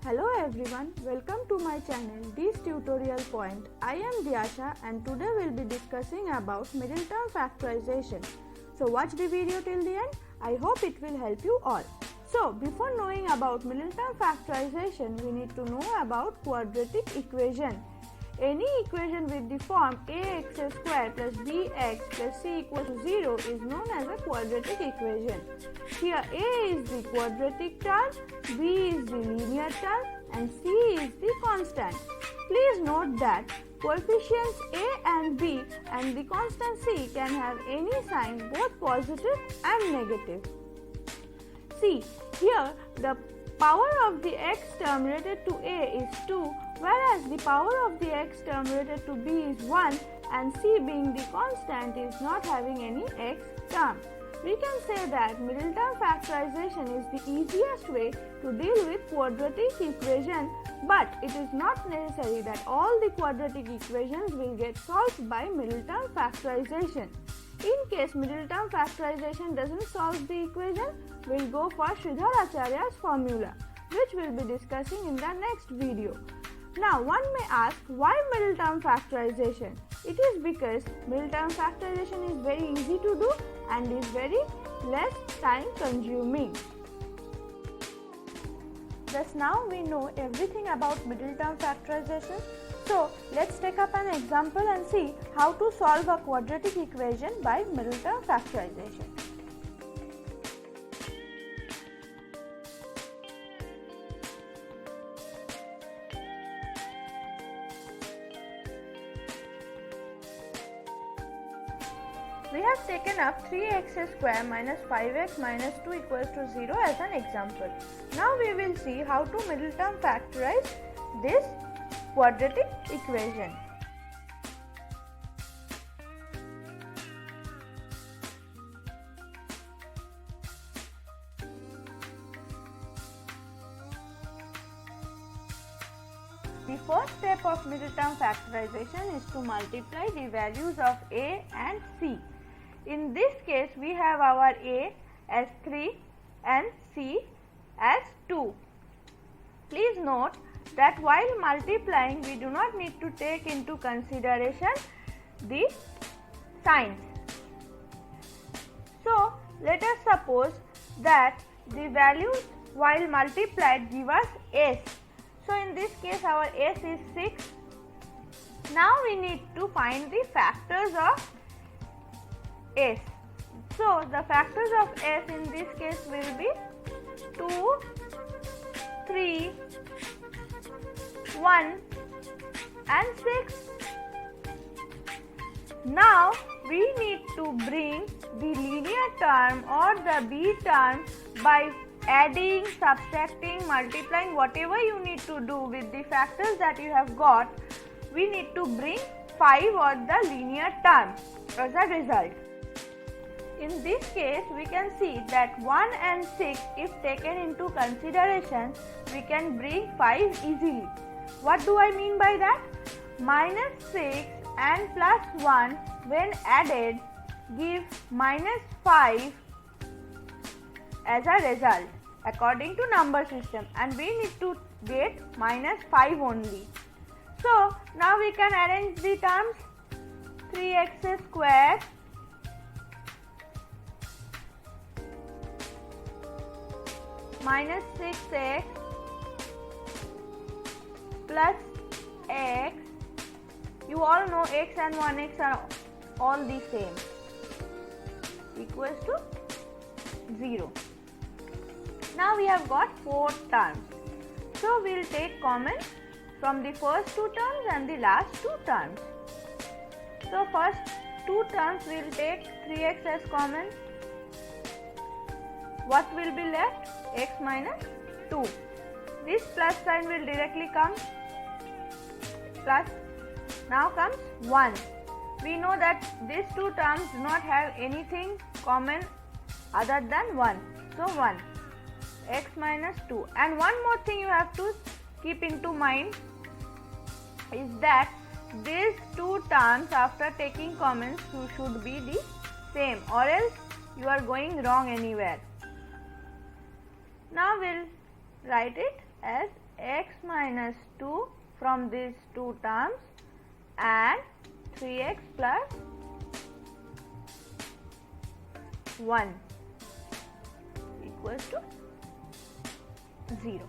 Hello everyone, welcome to my channel D's Tutorial Point. I am Dyasha and today we'll be discussing about middle term factorization. So watch the video till the end. I hope it will help you all. So before knowing about middle term factorization, we need to know about quadratic equation. Any equation with the form ax square plus bx plus c equals to 0 is known as a quadratic equation. Here a is the quadratic term, b is the linear term and c is the constant. Please note that coefficients a and b and the constant c can have any sign, both positive and negative. See, here the power of the x term related to a is 2, whereas the power of the x term related to b is 1 and c being the constant is not having any x term. We can say that middle term factorization is the easiest way to deal with quadratic equation, but it is not necessary that all the quadratic equations will get solved by middle term factorization. In case middle term factorization doesn't solve the equation, we'll go for Sridhar Acharya's formula, which we'll be discussing in the next video. Now one may ask, why middle term factorization? It is because middle term factorization is very easy to do and is very less time consuming. Thus now we know everything about middle term factorization. So let's take up an example and see how to solve a quadratic equation by middle term factorization. We have taken up 3x square minus 5x minus 2 equals to 0 as an example. Now we will see how to middle term factorize this quadratic equation. The first step of middle term factorization is to multiply the values of a and c. In this case, we have our a as 3 and c as 2. Please note that while multiplying, we do not need to take into consideration the signs. So, let us suppose that the values while multiplied give us s. So, in this case our s is 6. Now, we need to find the factors of s. So, the factors of s in this case will be 2, 3, 1 and 6. Now, we need to bring the linear term or the b term by adding, subtracting, multiplying, whatever you need to do with the factors that you have got. We need to bring 5 or the linear term as a result. In this case, we can see that 1 and 6, if taken into consideration, we can bring 5 easily. What do I mean by that? Minus 6 and plus 1 when added give minus 5 as a result according to number system, and we need to get minus 5 only. So now we can arrange the terms. 3x square minus 6x plus x, you all know x and 1x are all the same, equals to 0. Now we have got 4 terms. So we will take common from the first 2 terms and the last 2 terms. So first 2 terms we will take 3x as common. What will be left? X minus 2. This plus sign will directly come. Plus, now comes 1. We know that these 2 terms do not have anything common other than 1. So 1, x minus 2. And one more thing you have to keep into mind is that these 2 terms after taking commons should be the same, or else you are going wrong anywhere. Now we'll write it as x minus 2 from these two terms and 3x plus 1 equals to 0.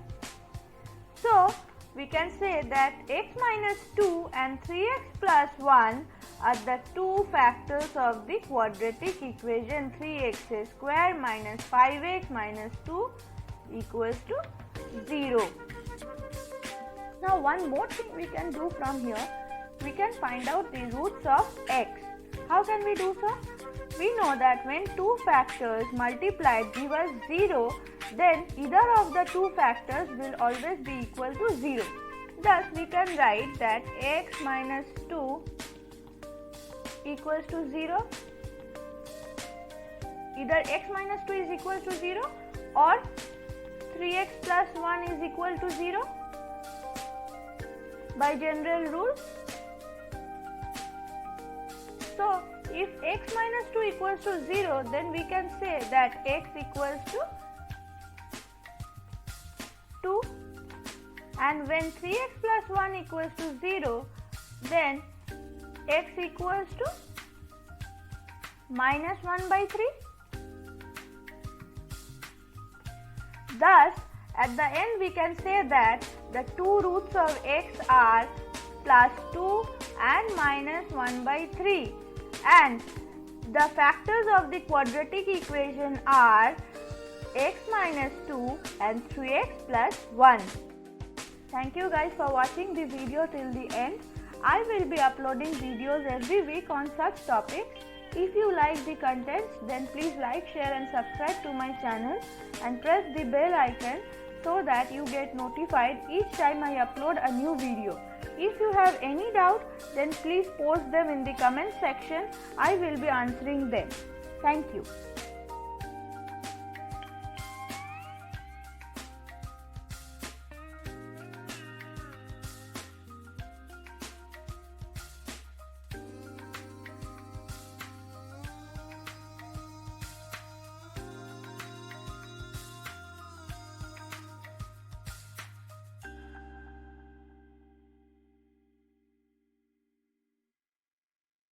So, we can say that x minus 2 and 3x plus 1 are the two factors of the quadratic equation 3x square minus 5x minus 2 equals to 0. Now, one more thing we can do from here, we can find out the roots of x. How can we do so? We know that when two factors multiplied give us 0, then either of the two factors will always be equal to 0. Thus, we can write that x minus 2 equals to 0. Either x minus 2 is equal to 0 or 3x plus 1 is equal to 0 by general rule. So, if x minus 2 equals to 0, then we can say that x equals to 2, and when 3x plus 1 equals to 0, then x equals to minus 1 by 3. Thus, at the end we can say that the two roots of x are plus 2 and minus 1 by 3, and the factors of the quadratic equation are x minus 2 and 3x plus 1. Thank you guys for watching the video till the end. I will be uploading videos every week on such topics. If you like the contents, then please like, share and subscribe to my channel and press the bell icon so that you get notified each time I upload a new video. If you have any doubt, then please post them in the comment section. I will be answering them. Thank you.